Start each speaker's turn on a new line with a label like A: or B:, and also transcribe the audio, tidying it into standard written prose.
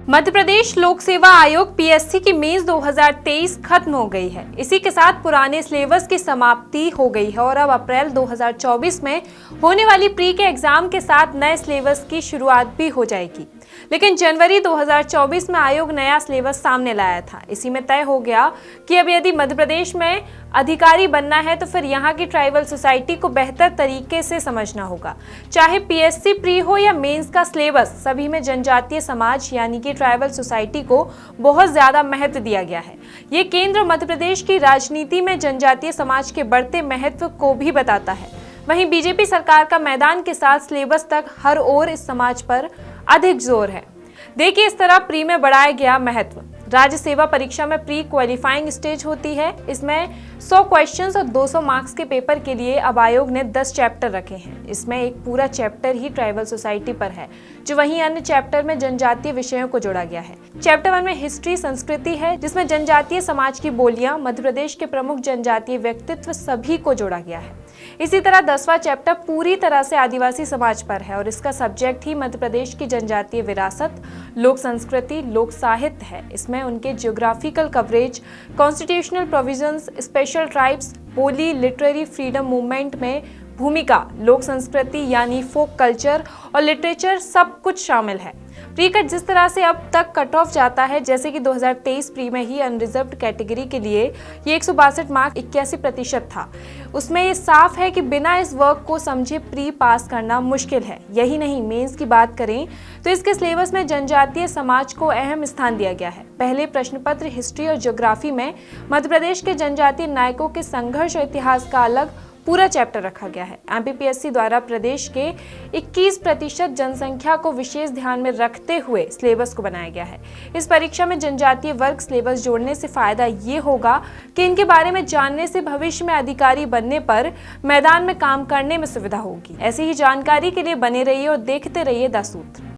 A: मध्य प्रदेश लोक सेवा आयोग पीएससी की मेंस 2023 खत्म हो गई है। इसी के साथ पुराने सिलेबस की समाप्ति हो गई है और अब अप्रैल 2024 में होने वाली प्री के एग्जाम के साथ नए सिलेबस की शुरुआत भी हो जाएगी। लेकिन जनवरी 2024 में आयोग नया सिलेबस सामने लाया था। इसी में तय हो गया कि अब यदि मध्य प्रदेश में अधिकारी बनना है तो फिर यहाँ की ट्राइबल सोसाइटी को बेहतर तरीके से समझना होगा। चाहे पीएससी प्री हो या मेंस का सिलेबस, सभी में जनजातीय समाज यानी कि ट्राइबल सोसाइटी को बहुत ज्यादा महत्व दिया गया है। ये केंद्र मध्य प्रदेश की राजनीति में जनजातीय समाज के बढ़ते महत्व को भी बताता है। वहीं बीजेपी सरकार का मैदान के साथ सिलेबस तक हर ओर इस समाज पर अधिक जोर है। देखिए इस तरह प्री में बढ़ाया गया महत्व। राज्य सेवा परीक्षा में प्री क्वालिफाइंग स्टेज होती है। इसमें 100 क्वेश्चंस और 200 मार्क्स के पेपर के लिए अब आयोग ने 10 चैप्टर रखे हैं। इसमें एक पूरा चैप्टर ही ट्राइबल सोसाइटी पर है, जो वहीं अन्य चैप्टर में जनजातीय विषयों को जोड़ा गया है। चैप्टर 1 में हिस्ट्री संस्कृति है, जिसमें जनजातीय समाज की बोलियां, मध्य प्रदेश के प्रमुख जनजातीय व्यक्तित्व सभी को जोड़ा गया है। इसी तरह 10वां चैप्टर पूरी तरह से आदिवासी समाज पर है और इसका सब्जेक्ट ही मध्य प्रदेश की जनजातीय विरासत, लोक संस्कृति, लोक साहित्य है। इसमें उनके geographical coverage, constitutional provisions, special tribes, बोली, लिटरेरी फ्रीडम मूवमेंट में भूमिका, लोक संस्कृति यानी फोक कल्चर और लिटरेचर सब कुछ शामिल है। प्री कट जिस तरह से अब तक कट ऑफ जाता है, जैसे कि 2023 प्री में ही अनरिजर्व्ड कैटेगरी के लिए ये 162 मार्क 81% था। उसमें ये साफ है कि बिना इस वर्क को समझे प्री पास करना मुश्किल है। यही नहीं, मेंस की बात करें तो इसके सिलेबस में जनजातीय समाज को अहम स्थान दिया गया है। पहले प्रश्न पत्र हिस्ट्री और ज्योग्राफी में मध्य प्रदेश के जनजातीय नायकों के संघर्ष और इतिहास का अलग पूरा चैप्टर रखा गया है। एमपीपीएससी द्वारा प्रदेश के 21% जनसंख्या को विशेष ध्यान में रखते हुए सिलेबस को बनाया गया है। इस परीक्षा में जनजातीय वर्ग सिलेबस जोड़ने से फायदा ये होगा कि इनके बारे में जानने से भविष्य में अधिकारी बनने पर मैदान में काम करने में सुविधा होगी। ऐसी ही जानकारी के लिए बने रहिए और देखते रहिए द सूत्र।